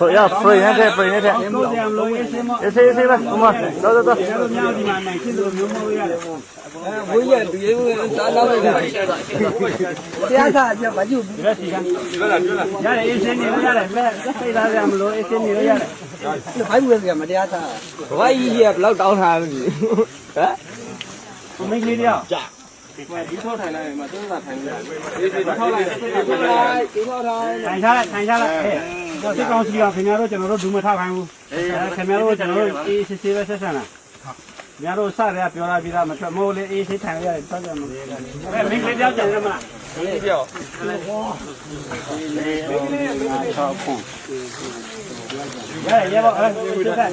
ဆိုရဖရိနေတဲ့ဖရိနေတဲ့အေးဆေးဆေးပဲဟိုမှာတော့တော့ ဝေးရတူရေးဝင်တာတော့လည်းတရားသာကြမကြည့်ဘူး ရတယ်အေးစင်းနေလို့ရတယ်ပဲစိတ်သားကြမလို့အေးစင်းနေလို့ရတယ် ဘိုက်ဝင်ကမတရားသာဘိုက်ကြီးကဘယ်လောက်တောင်းထားမသိဘူးဟမ် မင်းကလေးတယောက် ဒီထောက်ထိုင်လိုက်မှာသုံးစာထိုင်လိုက်ဒီထောက်လိုက်ဒီထောက်ထိုင် ထိုင်ချလိုက်ဟဲ့စစ်ကောင်းစီကခင်ဗျားတို့ကျွန်တော်တို့ဒူးမထောက်ခိုင်းဘူးခင်ဗျားတို့ကျွန်တော်တို့အေးစစ်စစ်ပဲဆက်ဆံတာခင်ဗျားတို့စရဲပြောလာပြီးသားမထွက်မို့လေအေးစစ်ထိုင်ရတယ်တောက်ကြမလို့မင်းကလေးတယောက်ကြံရမလားဒီတယောက်ရပါအဲ့စစ်ဆက်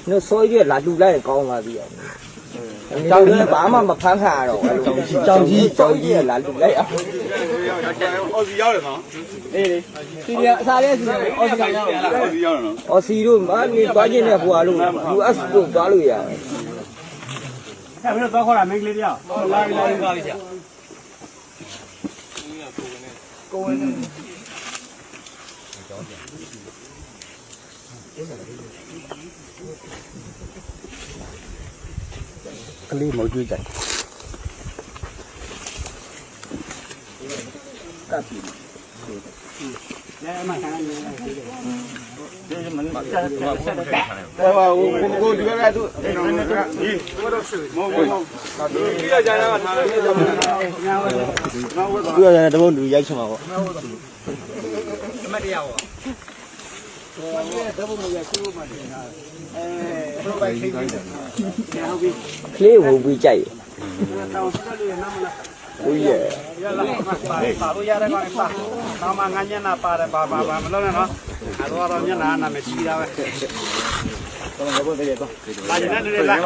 နော်ဆိုရလာလူလိုက်ကောင်းပါပြီကြောင်ကြီးဘာမှမဖမ်းခါရတော့ကြောင်ကြီးလာလူလိုက်အောင်အော်စီရောက်တယ်နော်အေးစီရအစားလေးစီအော်စီရောက်အော်စီရောက်တယ်နော်အော်စီတို့မနေသွားခြင်းနဲ့ဟိုဟာလို့ US တို့သွားလို့ရတယ်အဲ့ဘယ်တော့ခေါ်လာမင်းကလေးတယောက်လာပြီကြာကိုဝင်ကလေးမကြွကြတယ်ကပ်ပြီးလည်းမခံနိုင်ဘူးဒီမနဆက်ဆက်ဟိုကိုဒီကတူဒီရကြရမှာထားတယ်သူရတဲ့တဘုံတူရိုက်ချင်မှာပေါ့အမတ်တရားပေါ့ဓဘုံရရှိဖို့မှတင်တာဘယ်လိုပဲခိတ်တယ်ဟုတ်ပြီကလေးဝင်ပြီးကြိုက်တောင်ဆက်လို့ရနာမလားဟုတ်ရဲ့ရလာပါလို့ရတယ်ကောင်းပါတော့မှငါညနာပါတယ်ပါမလို့နဲ့နော်အဲ့တော့ညနာနာမချီတာပဲတော့ဘယ်လိုတည်းတော့လာနေတယ်လား